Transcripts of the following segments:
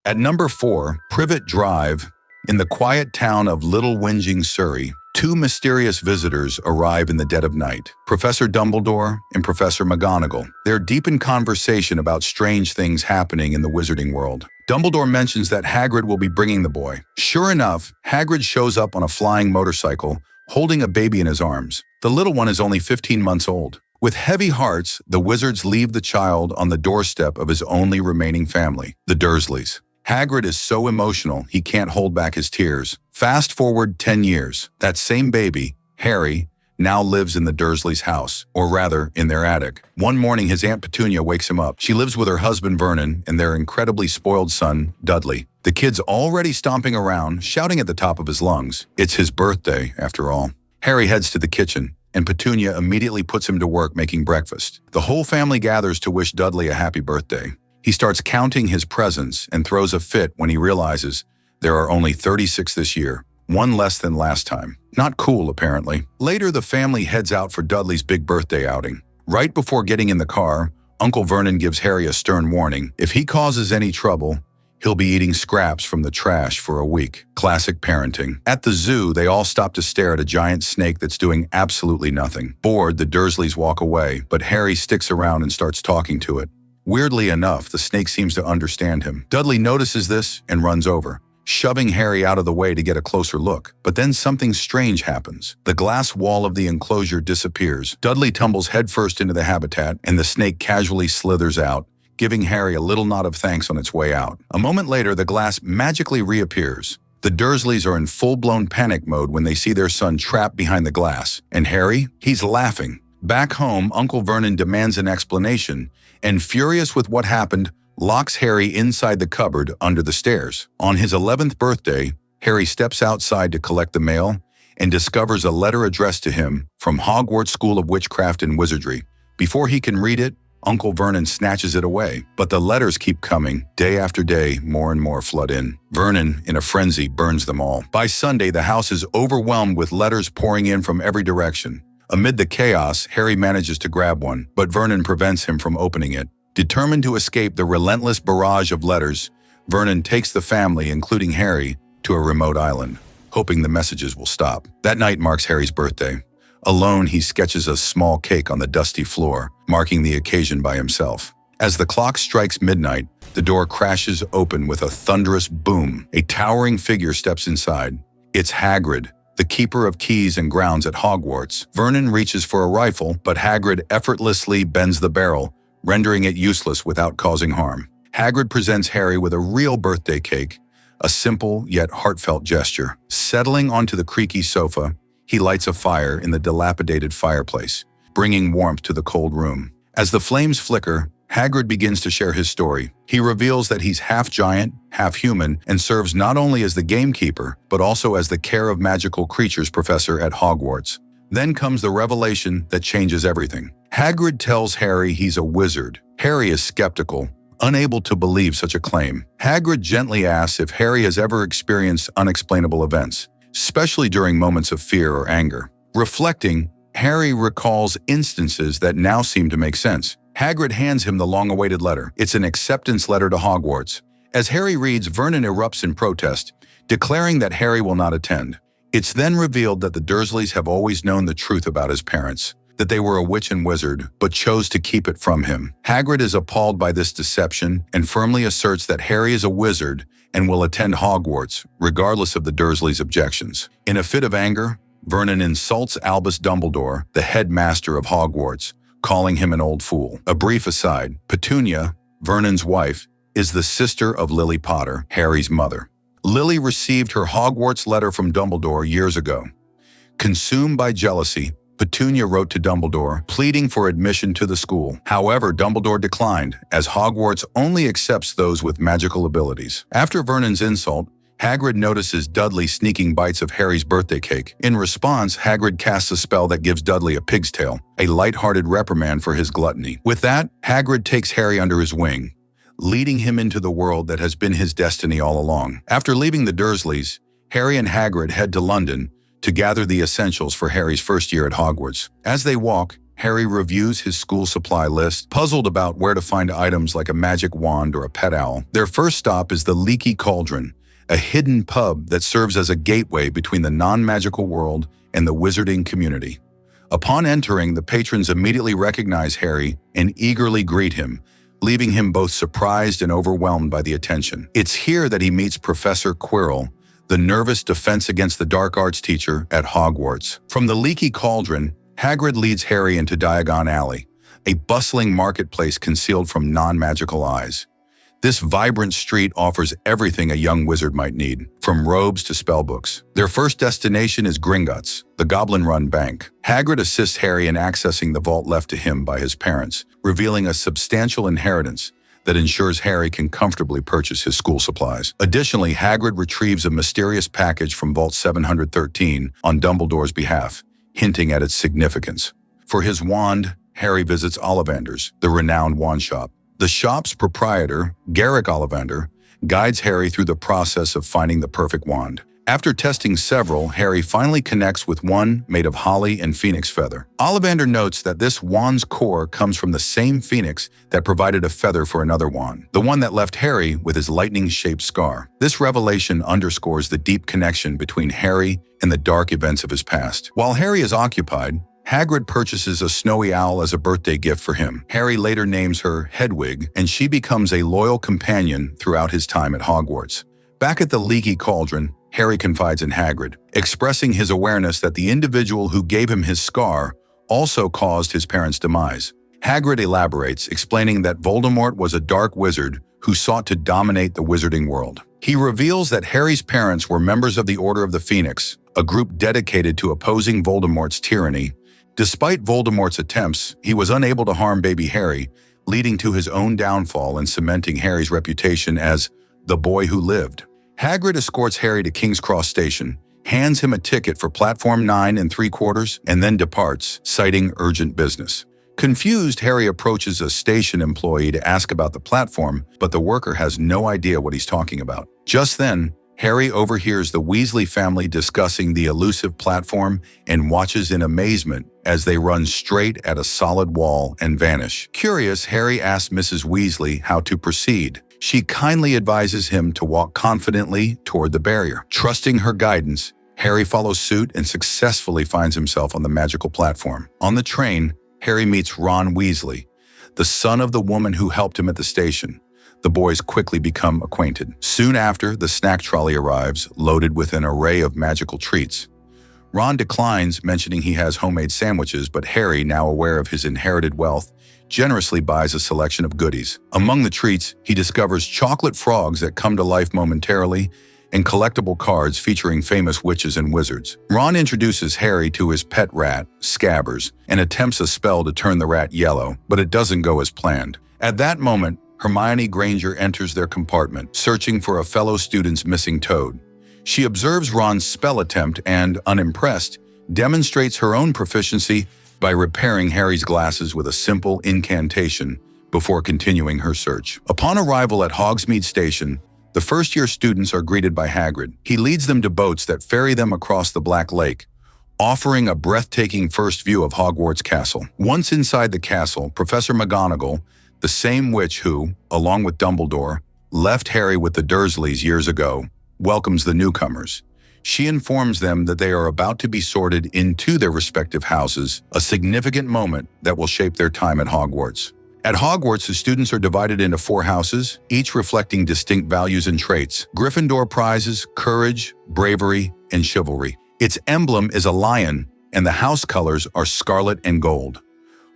At number 4, Privet Drive. In the quiet town of Little Whinging, Surrey, two mysterious visitors arrive in the dead of night. Professor Dumbledore and Professor McGonagall. They're deep in conversation about strange things happening in the wizarding world. Dumbledore mentions that Hagrid will be bringing the boy. Sure enough, Hagrid shows up on a flying motorcycle, holding a baby in his arms. The little one is only 15 months old. With heavy hearts, the wizards leave the child on the doorstep of his only remaining family, the Dursleys. Hagrid is so emotional he can't hold back his tears. Fast forward 10 years. That same baby, Harry, now lives in the Dursleys' house, or rather, in their attic. One morning, his Aunt Petunia wakes him up. She lives with her husband Vernon and their incredibly spoiled son, Dudley. The kid's already stomping around, shouting at the top of his lungs. It's his birthday, after all. Harry heads to the kitchen, and Petunia immediately puts him to work making breakfast. The whole family gathers to wish Dudley a happy birthday. He starts counting his presents and throws a fit when he realizes there are only 36 this year, one less than last time. Not cool, apparently. Later, the family heads out for Dudley's big birthday outing. Right before getting in the car, Uncle Vernon gives Harry a stern warning. If he causes any trouble, he'll be eating scraps from the trash for a week. Classic parenting. At the zoo, they all stop to stare at a giant snake that's doing absolutely nothing. Bored, the Dursleys walk away, but Harry sticks around and starts talking to it. Weirdly enough, the snake seems to understand him. Dudley notices this and runs over, shoving Harry out of the way to get a closer look. But then something strange happens. The glass wall of the enclosure disappears. Dudley tumbles headfirst into the habitat, and the snake casually slithers out, giving Harry a little nod of thanks on its way out. A moment later, the glass magically reappears. The Dursleys are in full-blown panic mode when they see their son trapped behind the glass. And Harry? He's laughing. Back home, Uncle Vernon demands an explanation, and furious with what happened, locks Harry inside the cupboard under the stairs. On his 11th birthday, Harry steps outside to collect the mail and discovers a letter addressed to him from Hogwarts School of Witchcraft and Wizardry. Before he can read it, Uncle Vernon snatches it away. But the letters keep coming. Day after day, more and more flood in. Vernon, in a frenzy, burns them all. By Sunday, the house is overwhelmed with letters pouring in from every direction. Amid the chaos, Harry manages to grab one, but Vernon prevents him from opening it. Determined to escape the relentless barrage of letters, Vernon takes the family, including Harry, to a remote island, hoping the messages will stop. That night marks Harry's birthday. Alone, he sketches a small cake on the dusty floor, marking the occasion by himself. As the clock strikes midnight, the door crashes open with a thunderous boom. A towering figure steps inside. It's Hagrid, the keeper of keys and grounds at Hogwarts. Vernon reaches for a rifle, but Hagrid effortlessly bends the barrel, rendering it useless without causing harm. Hagrid presents Harry with a real birthday cake, a simple yet heartfelt gesture. Settling onto the creaky sofa, he lights a fire in the dilapidated fireplace, bringing warmth to the cold room. As the flames flicker, Hagrid begins to share his story. He reveals that he's half giant, half human, and serves not only as the gamekeeper, but also as the Care of Magical Creatures professor at Hogwarts. Then comes the revelation that changes everything. Hagrid tells Harry he's a wizard. Harry is skeptical, unable to believe such a claim. Hagrid gently asks if Harry has ever experienced unexplainable events, especially during moments of fear or anger. Reflecting, Harry recalls instances that now seem to make sense. Hagrid hands him the long-awaited letter. It's an acceptance letter to Hogwarts. As Harry reads, Vernon erupts in protest, declaring that Harry will not attend. It's then revealed that the Dursleys have always known the truth about his parents, that they were a witch and wizard, but chose to keep it from him. Hagrid is appalled by this deception and firmly asserts that Harry is a wizard and will attend Hogwarts, regardless of the Dursleys' objections. In a fit of anger, Vernon insults Albus Dumbledore, the headmaster of Hogwarts, calling him an old fool. A brief aside, Petunia, Vernon's wife, is the sister of Lily Potter, Harry's mother. Lily received her Hogwarts letter from Dumbledore years ago. Consumed by jealousy, Petunia wrote to Dumbledore, pleading for admission to the school. However, Dumbledore declined, as Hogwarts only accepts those with magical abilities. After Vernon's insult, Hagrid notices Dudley sneaking bites of Harry's birthday cake. In response, Hagrid casts a spell that gives Dudley a pig's tail, a light-hearted reprimand for his gluttony. With that, Hagrid takes Harry under his wing, leading him into the world that has been his destiny all along. After leaving the Dursleys, Harry and Hagrid head to London to gather the essentials for Harry's first year at Hogwarts. As they walk, Harry reviews his school supply list, puzzled about where to find items like a magic wand or a pet owl. Their first stop is the Leaky Cauldron, a hidden pub that serves as a gateway between the non-magical world and the wizarding community. Upon entering, the patrons immediately recognize Harry and eagerly greet him, leaving him both surprised and overwhelmed by the attention. It's here that he meets Professor Quirrell, the nervous defense against the dark arts teacher at Hogwarts. From the Leaky Cauldron, Hagrid leads Harry into Diagon Alley, a bustling marketplace concealed from non-magical eyes. This vibrant street offers everything a young wizard might need, from robes to spellbooks. Their first destination is Gringotts, the goblin-run bank. Hagrid assists Harry in accessing the vault left to him by his parents, revealing a substantial inheritance that ensures Harry can comfortably purchase his school supplies. Additionally, Hagrid retrieves a mysterious package from Vault 713 on Dumbledore's behalf, hinting at its significance. For his wand, Harry visits Ollivander's, the renowned wand shop. The shop's proprietor, Garrick Ollivander, guides Harry through the process of finding the perfect wand. After testing several, Harry finally connects with one made of holly and phoenix feather. Ollivander notes that this wand's core comes from the same phoenix that provided a feather for another wand, the one that left Harry with his lightning-shaped scar. This revelation underscores the deep connection between Harry and the dark events of his past. While Harry is occupied, Hagrid purchases a snowy owl as a birthday gift for him. Harry later names her Hedwig, and she becomes a loyal companion throughout his time at Hogwarts. Back at the Leaky Cauldron, Harry confides in Hagrid, expressing his awareness that the individual who gave him his scar also caused his parents' demise. Hagrid elaborates, explaining that Voldemort was a dark wizard who sought to dominate the wizarding world. He reveals that Harry's parents were members of the Order of the Phoenix, a group dedicated to opposing Voldemort's tyranny. Despite Voldemort's attempts, he was unable to harm baby Harry, leading to his own downfall and cementing Harry's reputation as the boy who lived. Hagrid escorts Harry to King's Cross Station, hands him a ticket for platform 9 3/4, and then departs, citing urgent business. Confused, Harry approaches a station employee to ask about the platform, but the worker has no idea what he's talking about. Just then, Harry overhears the Weasley family discussing the elusive platform and watches in amazement as they run straight at a solid wall and vanish. Curious, Harry asks Mrs. Weasley how to proceed. She kindly advises him to walk confidently toward the barrier. Trusting her guidance, Harry follows suit and successfully finds himself on the magical platform. On the train, Harry meets Ron Weasley, the son of the woman who helped him at the station. The boys quickly become acquainted. Soon after, the snack trolley arrives, loaded with an array of magical treats. Ron declines, mentioning he has homemade sandwiches, but Harry, now aware of his inherited wealth, generously buys a selection of goodies. Among the treats, he discovers chocolate frogs that come to life momentarily and collectible cards featuring famous witches and wizards. Ron introduces Harry to his pet rat, Scabbers, and attempts a spell to turn the rat yellow, but it doesn't go as planned. At that moment, Hermione Granger enters their compartment, searching for a fellow student's missing toad. She observes Ron's spell attempt and, unimpressed, demonstrates her own proficiency by repairing Harry's glasses with a simple incantation before continuing her search. Upon arrival at Hogsmeade Station, the first-year students are greeted by Hagrid. He leads them to boats that ferry them across the Black Lake, offering a breathtaking first view of Hogwarts Castle. Once inside the castle, Professor McGonagall, the same witch who, along with Dumbledore, left Harry with the Dursleys years ago, welcomes the newcomers. She informs them that they are about to be sorted into their respective houses, a significant moment that will shape their time at Hogwarts. At Hogwarts, the students are divided into 4 houses, each reflecting distinct values and traits. Gryffindor prizes courage, bravery, and chivalry. Its emblem is a lion, and the house colors are scarlet and gold.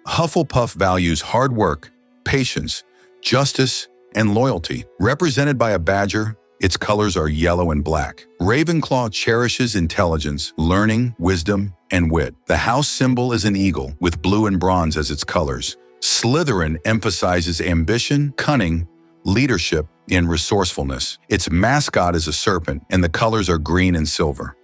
Hufflepuff values hard work, patience, justice, and loyalty. Represented by a badger, its colors are yellow and black. Ravenclaw cherishes intelligence, learning, wisdom, and wit. The house symbol is an eagle, with blue and bronze as its colors. Slytherin emphasizes ambition, cunning, leadership, and resourcefulness. Its mascot is a serpent, and the colors are green and silver.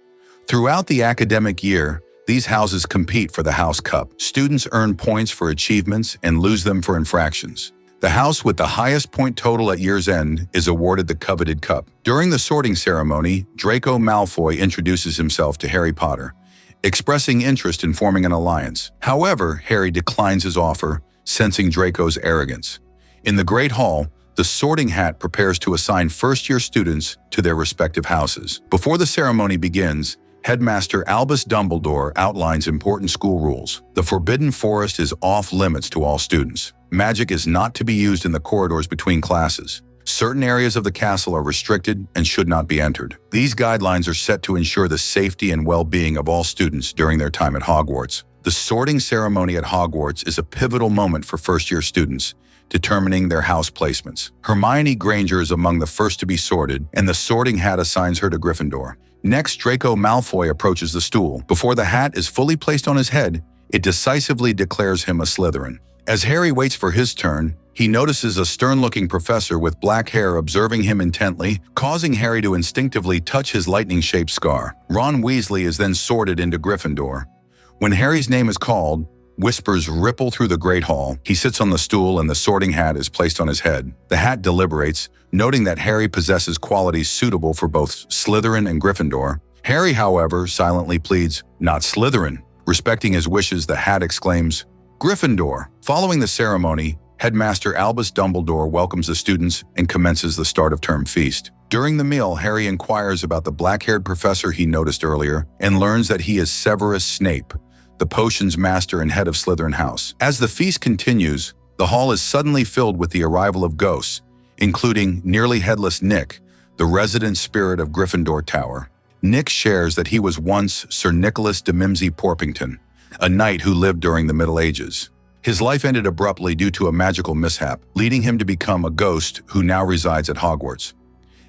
Throughout the academic year, these houses compete for the House Cup. Students earn points for achievements and lose them for infractions. The house with the highest point total at year's end is awarded the coveted cup. During the sorting ceremony, Draco Malfoy introduces himself to Harry Potter, expressing interest in forming an alliance. However, Harry declines his offer, sensing Draco's arrogance. In the Great Hall, the Sorting Hat prepares to assign first-year students to their respective houses. Before the ceremony begins, Headmaster Albus Dumbledore outlines important school rules. The Forbidden Forest is off-limits to all students. Magic is not to be used in the corridors between classes. Certain areas of the castle are restricted and should not be entered. These guidelines are set to ensure the safety and well-being of all students during their time at Hogwarts. The sorting ceremony at Hogwarts is a pivotal moment for first-year students, determining their house placements. Hermione Granger is among the first to be sorted, and the Sorting Hat assigns her to Gryffindor. Next, Draco Malfoy approaches the stool. Before the hat is fully placed on his head, it decisively declares him a Slytherin. As Harry waits for his turn, he notices a stern-looking professor with black hair observing him intently, causing Harry to instinctively touch his lightning-shaped scar. Ron Weasley is then sorted into Gryffindor. When Harry's name is called, whispers ripple through the Great Hall. He sits on the stool and the Sorting Hat is placed on his head. The hat deliberates, noting that Harry possesses qualities suitable for both Slytherin and Gryffindor. Harry, however, silently pleads, "Not Slytherin." Respecting his wishes, the hat exclaims, "Gryffindor." Following the ceremony, Headmaster Albus Dumbledore welcomes the students and commences the start-of-term feast. During the meal, Harry inquires about the black-haired professor he noticed earlier and learns that he is Severus Snape, the potions master and head of Slytherin House. As the feast continues, the hall is suddenly filled with the arrival of ghosts, including nearly headless Nick, the resident spirit of Gryffindor Tower. Nick shares that he was once Sir Nicholas de Mimsy Porpington, a knight who lived during the Middle Ages. His life ended abruptly due to a magical mishap, leading him to become a ghost who now resides at Hogwarts.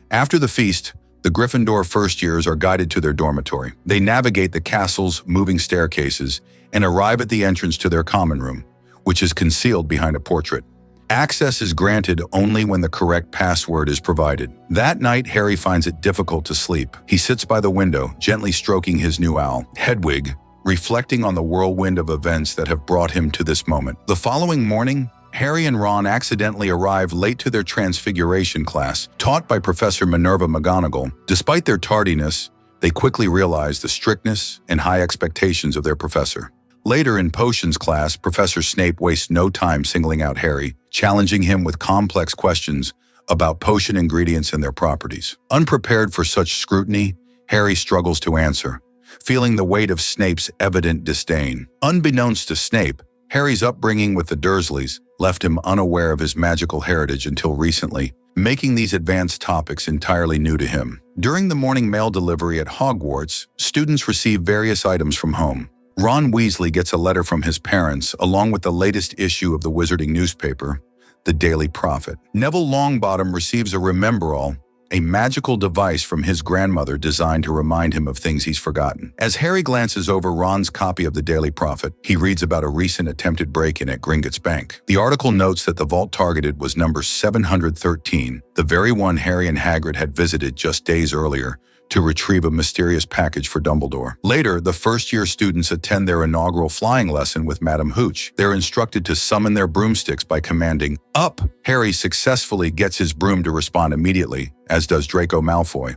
After the feast, the Gryffindor first years are guided to their dormitory. They navigate the castle's moving staircases and arrive at the entrance to their common room, which is concealed behind a portrait. Access is granted only when the correct password is provided. That night, Harry finds it difficult to sleep. He sits by the window, gently stroking his new owl, Hedwig, reflecting on the whirlwind of events that have brought him to this moment. The following morning, Harry and Ron accidentally arrive late to their Transfiguration class, taught by Professor Minerva McGonagall. Despite their tardiness, they quickly realize the strictness and high expectations of their professor. Later in Potions class, Professor Snape wastes no time singling out Harry, challenging him with complex questions about potion ingredients and their properties. Unprepared for such scrutiny, Harry struggles to answer, feeling the weight of Snape's evident disdain. Unbeknownst to Snape, Harry's upbringing with the Dursleys left him unaware of his magical heritage until recently, making these advanced topics entirely new to him. During the morning mail delivery at Hogwarts, students receive various items from home. Ron Weasley gets a letter from his parents, along with the latest issue of the Wizarding newspaper, the Daily Prophet. Neville Longbottom receives a Rememberall, a magical device from his grandmother designed to remind him of things he's forgotten. As Harry glances over Ron's copy of the Daily Prophet, he reads about a recent attempted break-in at Gringotts Bank. The article notes that the vault targeted was number 713, the very one Harry and Hagrid had visited just days earlier to retrieve a mysterious package for Dumbledore. Later, the first-year students attend their inaugural flying lesson with Madame Hooch. They're instructed to summon their broomsticks by commanding, "Up!" Harry successfully gets his broom to respond immediately, as does Draco Malfoy.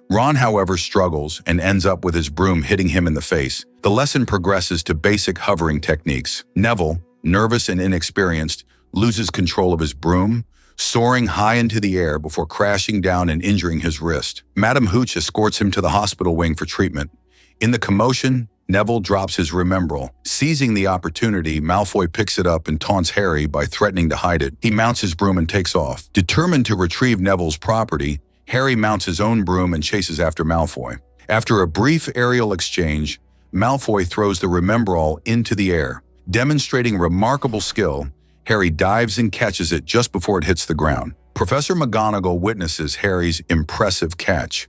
Ron, however, struggles and ends up with his broom hitting him in the face. The lesson progresses to basic hovering techniques. Neville, nervous and inexperienced, loses control of his broom, soaring high into the air before crashing down and injuring his wrist. Madame Hooch escorts him to the hospital wing for treatment. In the commotion, Neville drops his Remembrall. Seizing the opportunity, Malfoy picks it up and taunts Harry by threatening to hide it. He mounts his broom and takes off. Determined to retrieve Neville's property, Harry mounts his own broom and chases after Malfoy. After a brief aerial exchange, Malfoy throws the Remembrall into the air. Demonstrating remarkable skill, Harry dives and catches it just before it hits the ground. Professor McGonagall witnesses Harry's impressive catch.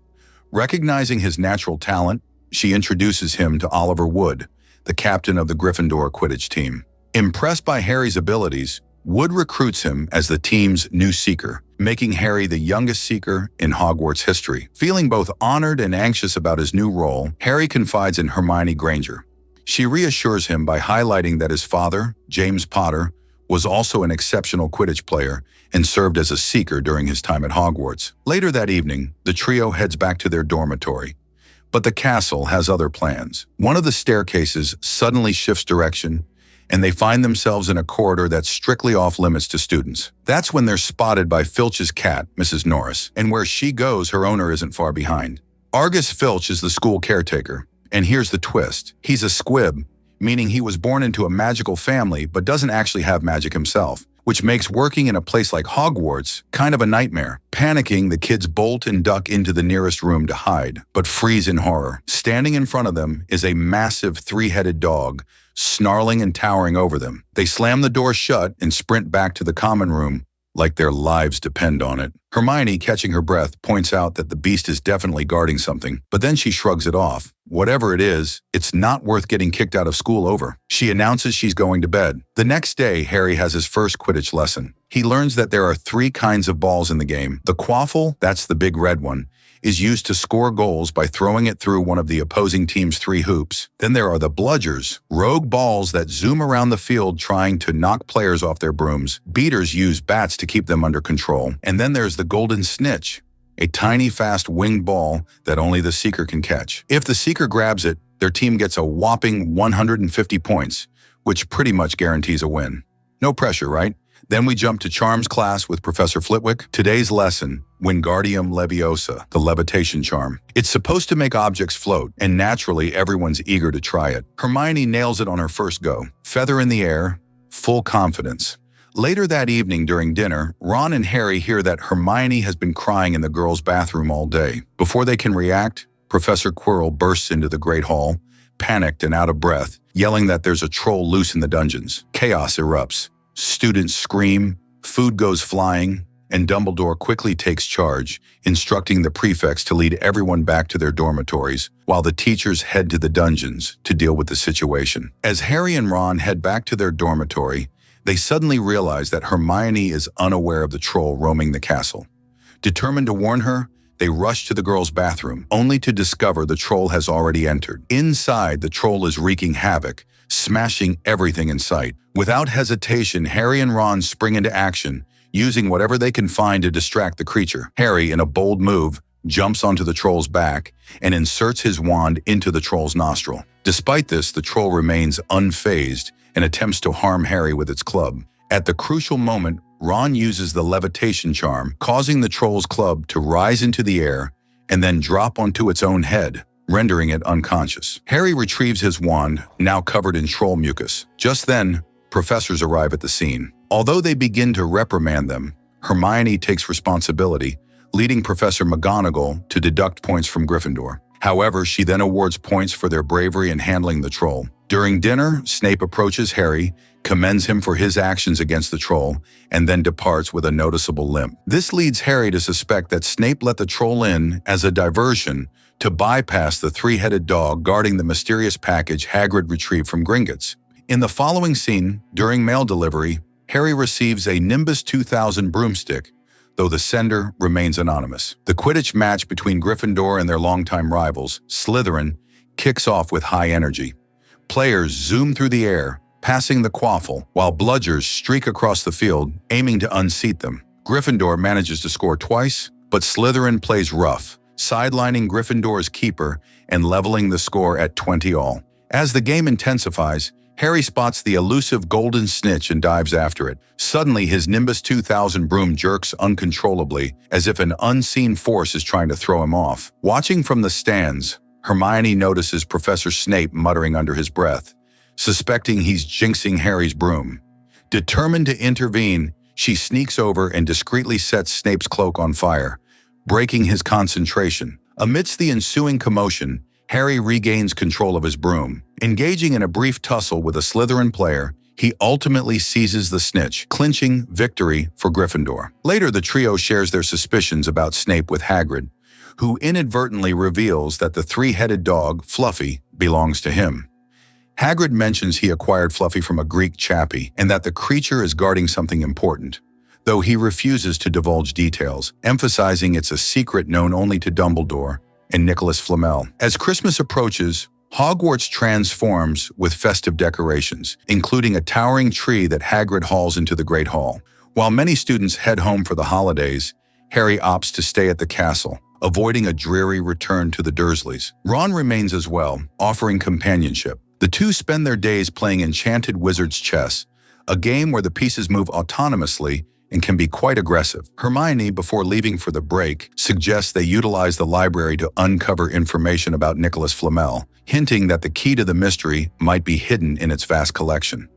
Recognizing his natural talent, she introduces him to Oliver Wood, the captain of the Gryffindor Quidditch team. Impressed by Harry's abilities, Wood recruits him as the team's new seeker, making Harry the youngest seeker in Hogwarts history. Feeling both honored and anxious about his new role, Harry confides in Hermione Granger. She reassures him by highlighting that his father, James Potter, was also an exceptional Quidditch player and served as a seeker during his time at Hogwarts. Later that evening, the trio heads back to their dormitory. But the castle has other plans. One of the staircases suddenly shifts direction, and they find themselves in a corridor that's strictly off-limits to students. That's when they're spotted by Filch's cat, Mrs. Norris, and where she goes, her owner isn't far behind. Argus Filch is the school caretaker, and here's the twist. He's a squib, meaning he was born into a magical family but doesn't actually have magic himself, which makes working in a place like Hogwarts kind of a nightmare. Panicking, the kids bolt and duck into the nearest room to hide, but freeze in horror. Standing in front of them is a massive three-headed dog, snarling and towering over them. They slam the door shut and sprint back to the common room like their lives depend on it. Hermione, catching her breath, points out that the beast is definitely guarding something, but then she shrugs it off. Whatever it is, it's not worth getting kicked out of school over. She announces she's going to bed. The next day, Harry has his first Quidditch lesson. He learns that there are 3 kinds of balls in the game. The quaffle, that's the big red one, is used to score goals by throwing it through one of the opposing team's 3 hoops. Then there are the bludgers, rogue balls that zoom around the field trying to knock players off their brooms. Beaters use bats to keep them under control. And then there's the golden snitch, a tiny, fast winged ball that only the seeker can catch. If the seeker grabs it, their team gets a whopping 150 points, which pretty much guarantees a win. No pressure, right? Then we jump to Charms class with Professor Flitwick. Today's lesson, Wingardium Leviosa, the levitation charm. It's supposed to make objects float, and naturally everyone's eager to try it. Hermione nails it on her first go. Feather in the air, full confidence. Later that evening during dinner, Ron and Harry hear that Hermione has been crying in the girls' bathroom all day. Before they can react, Professor Quirrell bursts into the Great Hall, panicked and out of breath, yelling that there's a troll loose in the dungeons. Chaos erupts. Students scream, food goes flying, and Dumbledore quickly takes charge, instructing the prefects to lead everyone back to their dormitories, while the teachers head to the dungeons to deal with the situation. As Harry and Ron head back to their dormitory, they suddenly realize that Hermione is unaware of the troll roaming the castle. Determined to warn her, they rush to the girls' bathroom, only to discover the troll has already entered. Inside, the troll is wreaking havoc, smashing everything in sight. Without hesitation, Harry and Ron spring into action, using whatever they can find to distract the creature. Harry, in a bold move, jumps onto the troll's back and inserts his wand into the troll's nostril. Despite this, the troll remains unfazed and attempts to harm Harry with its club. At the crucial moment, Ron uses the levitation charm, causing the troll's club to rise into the air and then drop onto its own head, rendering it unconscious. Harry retrieves his wand, now covered in troll mucus. Just then, professors arrive at the scene. Although they begin to reprimand them, Hermione takes responsibility, leading Professor McGonagall to deduct points from Gryffindor. However, she then awards points for their bravery in handling the troll. During dinner, Snape approaches Harry, commends him for his actions against the troll, and then departs with a noticeable limp. This leads Harry to suspect that Snape let the troll in as a diversion to bypass the 3-headed dog guarding the mysterious package Hagrid retrieved from Gringotts. In the following scene, during mail delivery, Harry receives a Nimbus 2000 broomstick, though the sender remains anonymous. The Quidditch match between Gryffindor and their longtime rivals, Slytherin, kicks off with high energy. Players zoom through the air, passing the quaffle, while bludgers streak across the field, aiming to unseat them. Gryffindor manages to score twice, but Slytherin plays rough, sidelining Gryffindor's keeper and leveling the score at 20-all. As the game intensifies, Harry spots the elusive golden snitch and dives after it. Suddenly, his Nimbus 2000 broom jerks uncontrollably, as if an unseen force is trying to throw him off. Watching from the stands, Hermione notices Professor Snape muttering under his breath, suspecting he's jinxing Harry's broom. Determined to intervene, she sneaks over and discreetly sets Snape's cloak on fire, breaking his concentration. Amidst the ensuing commotion, Harry regains control of his broom. Engaging in a brief tussle with a Slytherin player, he ultimately seizes the snitch, clinching victory for Gryffindor. Later, the trio shares their suspicions about Snape with Hagrid, who inadvertently reveals that the 3-headed dog, Fluffy, belongs to him. Hagrid mentions he acquired Fluffy from a Greek chappie and that the creature is guarding something important, though he refuses to divulge details, emphasizing it's a secret known only to Dumbledore and Nicholas Flamel. As Christmas approaches, Hogwarts transforms with festive decorations, including a towering tree that Hagrid hauls into the Great Hall. While many students head home for the holidays, Harry opts to stay at the castle, avoiding a dreary return to the Dursleys. Ron remains as well, offering companionship. The two spend their days playing enchanted wizard's chess, a game where the pieces move autonomously and can be quite aggressive. Hermione, before leaving for the break, suggests they utilize the library to uncover information about Nicholas Flamel, hinting that the key to the mystery might be hidden in its vast collection.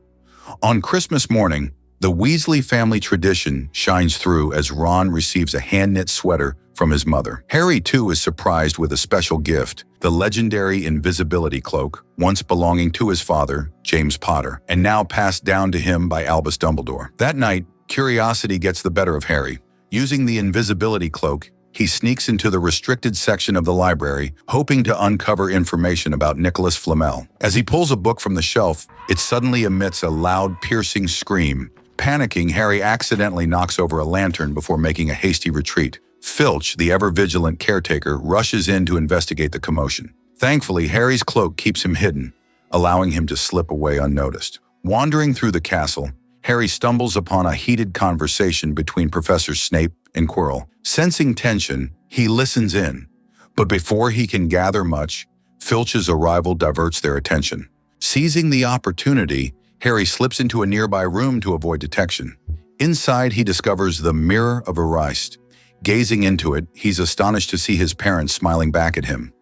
On Christmas morning, the Weasley family tradition shines through as Ron receives a hand-knit sweater from his mother. Harry, too, is surprised with a special gift, the legendary invisibility cloak, once belonging to his father, James Potter, and now passed down to him by Albus Dumbledore. That night, curiosity gets the better of Harry. Using the invisibility cloak, he sneaks into the restricted section of the library, hoping to uncover information about Nicholas Flamel. As he pulls a book from the shelf, it suddenly emits a loud, piercing scream. Panicking, Harry accidentally knocks over a lantern before making a hasty retreat. Filch, the ever-vigilant caretaker, rushes in to investigate the commotion. Thankfully, Harry's cloak keeps him hidden, allowing him to slip away unnoticed. Wandering through the castle, Harry stumbles upon a heated conversation between Professor Snape and Quirrell. Sensing tension, he listens in, but before he can gather much, Filch's arrival diverts their attention. Seizing the opportunity, Harry slips into a nearby room to avoid detection. Inside, he discovers the Mirror of Erist. Gazing into it, he's astonished to see his parents smiling back at him.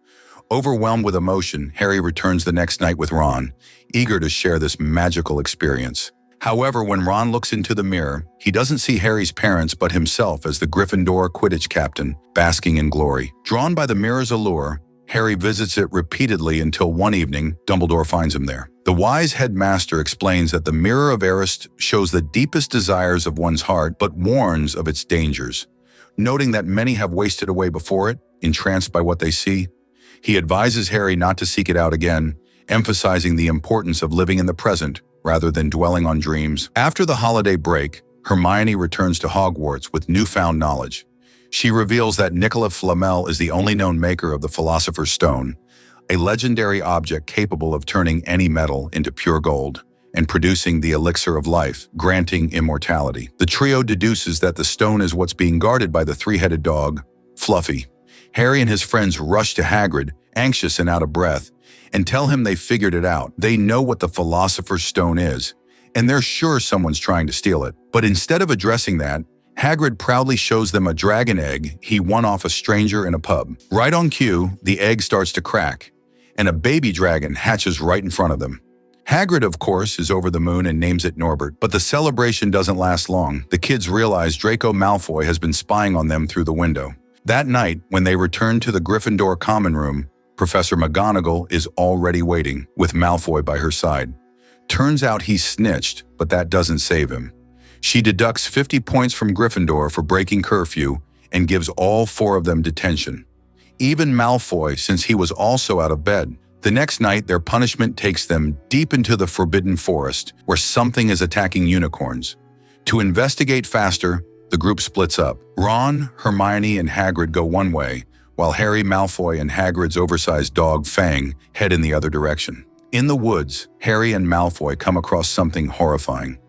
Overwhelmed with emotion, Harry returns the next night with Ron, eager to share this magical experience. However, when Ron looks into the mirror, he doesn't see Harry's parents but himself as the Gryffindor Quidditch captain, basking in glory. Drawn by the mirror's allure, Harry visits it repeatedly until one evening, Dumbledore finds him there. The wise headmaster explains that the Mirror of Erist shows the deepest desires of one's heart but warns of its dangers. Noting that many have wasted away before it, entranced by what they see, he advises Harry not to seek it out again, emphasizing the importance of living in the present rather than dwelling on dreams. After the holiday break, Hermione returns to Hogwarts with newfound knowledge. She reveals that Nicholas Flamel is the only known maker of the Philosopher's Stone, a legendary object capable of turning any metal into pure gold and producing the elixir of life, granting immortality. The trio deduces that the stone is what's being guarded by the three-headed dog, Fluffy. Harry and his friends rush to Hagrid, anxious and out of breath, and tell him they figured it out. They know what the Philosopher's Stone is, and they're sure someone's trying to steal it. But instead of addressing that, Hagrid proudly shows them a dragon egg he won off a stranger in a pub. Right on cue, the egg starts to crack, and a baby dragon hatches right in front of them. Hagrid, of course, is over the moon and names it Norbert, but the celebration doesn't last long. The kids realize Draco Malfoy has been spying on them through the window. That night, when they return to the Gryffindor common room, Professor McGonagall is already waiting, with Malfoy by her side. Turns out he snitched, but that doesn't save him. She deducts 50 points from Gryffindor for breaking curfew and gives all 4 of them detention. Even Malfoy, since he was also out of bed. The next night, their punishment takes them deep into the Forbidden Forest, where something is attacking unicorns. To investigate faster, the group splits up. Ron, Hermione, and Hagrid go one way, while Harry, Malfoy, and Hagrid's oversized dog, Fang, head in the other direction. In the woods, Harry and Malfoy come across something horrifying.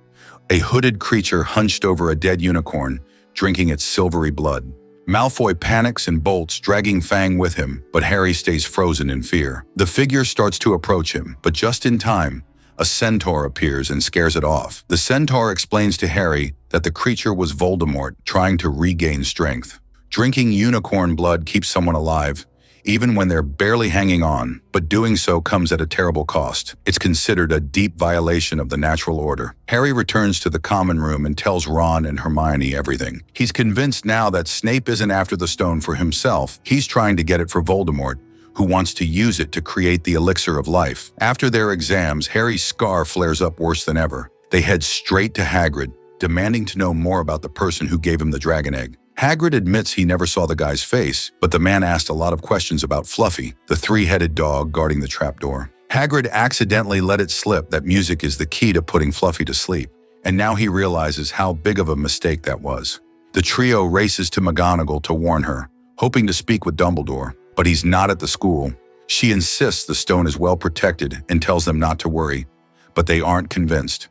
A hooded creature hunched over a dead unicorn, drinking its silvery blood. Malfoy panics and bolts, dragging Fang with him, but Harry stays frozen in fear. The figure starts to approach him, but just in time, a centaur appears and scares it off. The centaur explains to Harry that the creature was Voldemort, trying to regain strength. Drinking unicorn blood keeps someone alive, even when they're barely hanging on, but doing so comes at a terrible cost. It's considered a deep violation of the natural order. Harry returns to the common room and tells Ron and Hermione everything. He's convinced now that Snape isn't after the stone for himself. He's trying to get it for Voldemort, who wants to use it to create the elixir of life. After their exams, Harry's scar flares up worse than ever. They head straight to Hagrid, demanding to know more about the person who gave him the dragon egg. Hagrid admits he never saw the guy's face, but the man asked a lot of questions about Fluffy, the three-headed dog guarding the trapdoor. Hagrid accidentally let it slip that music is the key to putting Fluffy to sleep, and now he realizes how big of a mistake that was. The trio races to McGonagall to warn her, hoping to speak with Dumbledore, but he's not at the school. She insists the stone is well protected and tells them not to worry, but they aren't convinced.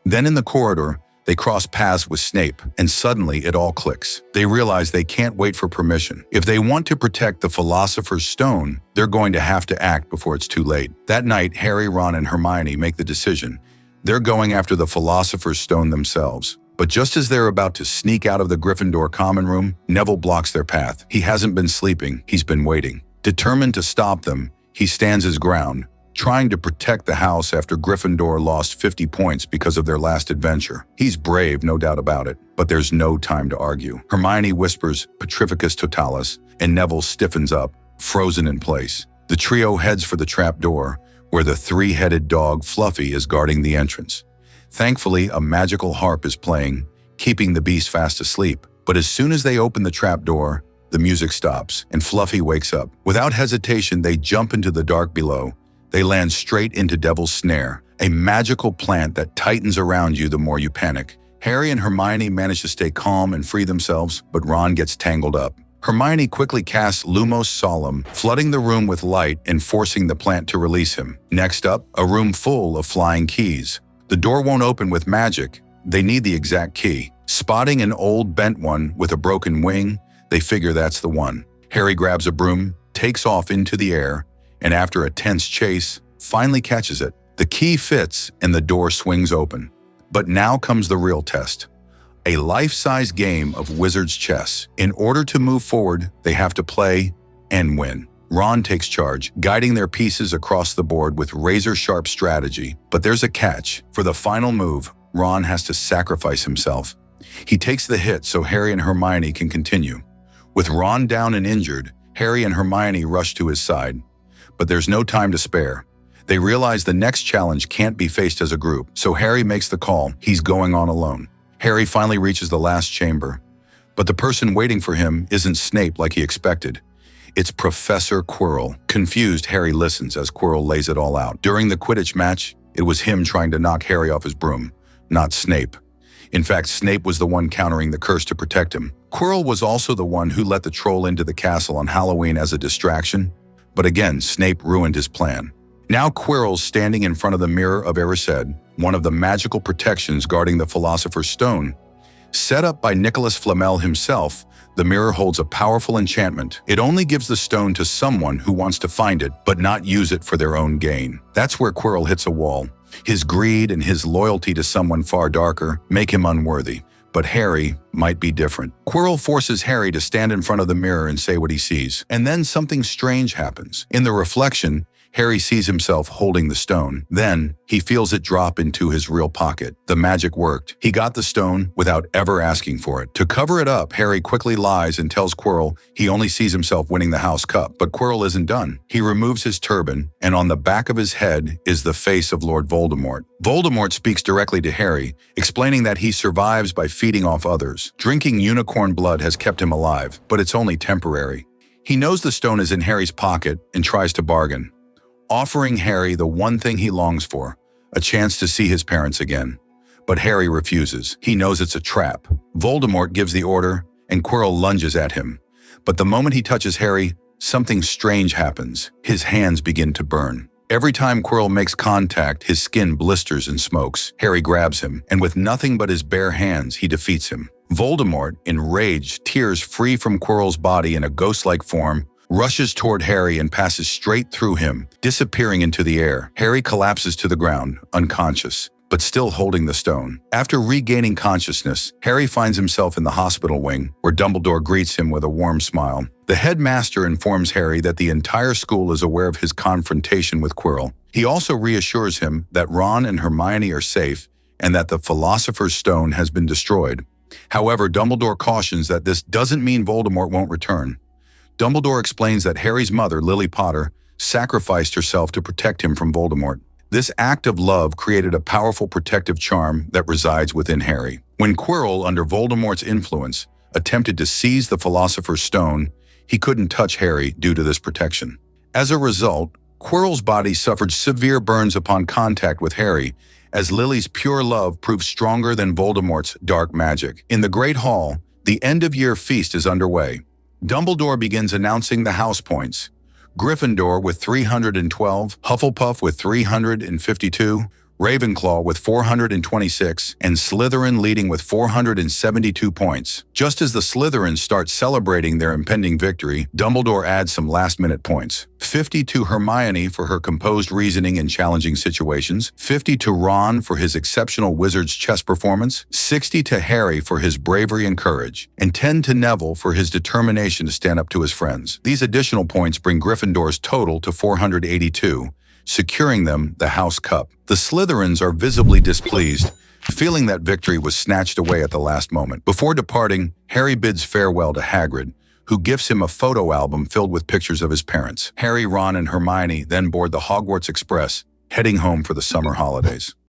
Then in the corridor, They cross paths with Snape, and suddenly it all clicks. They realize they can't wait for permission. If they want to protect the Philosopher's Stone, they're going to have to act before it's too late. That night, Harry, Ron, and Hermione make the decision. They're going after the Philosopher's Stone themselves. But just as they're about to sneak out of the Gryffindor common room, Neville blocks their path. He hasn't been sleeping, he's been waiting. Determined to stop them, he stands his ground, trying to protect the house after Gryffindor lost 50 points because of their last adventure. He's brave, no doubt about it, but there's no time to argue. Hermione whispers Petrificus Totalis, and Neville stiffens up, frozen in place. The trio heads for the trapdoor, where the three-headed dog Fluffy is guarding the entrance. Thankfully, a magical harp is playing, keeping the beast fast asleep. But as soon as they open the trapdoor, the music stops, and Fluffy wakes up. Without hesitation, they jump into the dark below. They land straight into Devil's Snare, a magical plant that tightens around you the more you panic. Harry and Hermione manage to stay calm and free themselves, but Ron gets tangled up. Hermione quickly casts Lumos Solemn, flooding the room with light and forcing the plant to release him. Next up, a room full of flying keys. The door won't open with magic. They need the exact key. Spotting an old bent one with a broken wing, they figure that's the one. Harry grabs a broom, takes off into the air, and after a tense chase, finally catches it. The key fits and the door swings open. But now comes the real test. A life-size game of wizard's chess. In order to move forward, they have to play and win. Ron takes charge, guiding their pieces across the board with razor-sharp strategy. But there's a catch. For the final move, Ron has to sacrifice himself. He takes the hit so Harry and Hermione can continue. With Ron down and injured, Harry and Hermione rush to his side. But there's no time to spare. They realize the next challenge can't be faced as a group, so Harry makes the call. He's going on alone. Harry finally reaches the last chamber. But the person waiting for him isn't Snape like he expected. It's Professor Quirrell. Confused, Harry listens as Quirrell lays it all out. During the Quidditch match, it was him trying to knock Harry off his broom, not Snape. In fact, Snape was the one countering the curse to protect him. Quirrell was also the one who let the troll into the castle on Halloween as a distraction. But again, Snape ruined his plan. Now Quirrell's standing in front of the Mirror of Erised, one of the magical protections guarding the Philosopher's Stone. Set up by Nicholas Flamel himself, the mirror holds a powerful enchantment. It only gives the stone to someone who wants to find it, but not use it for their own gain. That's where Quirrell hits a wall. His greed and his loyalty to someone far darker make him unworthy. But Harry might be different. Quirrell forces Harry to stand in front of the mirror and say what he sees. And then something strange happens. In the reflection, Harry sees himself holding the stone. Then, he feels it drop into his real pocket. The magic worked. He got the stone without ever asking for it. To cover it up, Harry quickly lies and tells Quirrell he only sees himself winning the house cup. But Quirrell isn't done. He removes his turban, and on the back of his head is the face of Lord Voldemort. Voldemort speaks directly to Harry, explaining that he survives by feeding off others. Drinking unicorn blood has kept him alive, but it's only temporary. He knows the stone is in Harry's pocket and tries to bargain, offering Harry the one thing he longs for, a chance to see his parents again. But Harry refuses. He knows it's a trap. Voldemort gives the order, and Quirrell lunges at him. But the moment he touches Harry, something strange happens. His hands begin to burn. Every time Quirrell makes contact, his skin blisters and smokes. Harry grabs him, and with nothing but his bare hands, he defeats him. Voldemort, enraged, tears free from Quirrell's body in a ghost-like form, rushes toward Harry and passes straight through him, disappearing into the air. Harry collapses to the ground, unconscious, but still holding the stone. After regaining consciousness, Harry finds himself in the hospital wing, where Dumbledore greets him with a warm smile. The headmaster informs Harry that the entire school is aware of his confrontation with Quirrell. He also reassures him that Ron and Hermione are safe and that the Philosopher's Stone has been destroyed. However, Dumbledore cautions that this doesn't mean Voldemort won't return. Dumbledore explains that Harry's mother, Lily Potter, sacrificed herself to protect him from Voldemort. This act of love created a powerful protective charm that resides within Harry. When Quirrell, under Voldemort's influence, attempted to seize the Philosopher's Stone, he couldn't touch Harry due to this protection. As a result, Quirrell's body suffered severe burns upon contact with Harry, as Lily's pure love proved stronger than Voldemort's dark magic. In the Great Hall, the end-of-year feast is underway. Dumbledore begins announcing the house points. Gryffindor with 312, Hufflepuff with 352, Ravenclaw with 426, and Slytherin leading with 472 points. Just as the Slytherins start celebrating their impending victory, Dumbledore adds some last-minute points. 50 to Hermione for her composed reasoning in challenging situations, 50 to Ron for his exceptional wizard's chess performance, 60 to Harry for his bravery and courage, and 10 to Neville for his determination to stand up to his friends. These additional points bring Gryffindor's total to 482, securing them the House Cup. The Slytherins are visibly displeased, feeling that victory was snatched away at the last moment. Before departing, Harry bids farewell to Hagrid, who gifts him a photo album filled with pictures of his parents. Harry, Ron, and Hermione then board the Hogwarts Express, heading home for the summer holidays.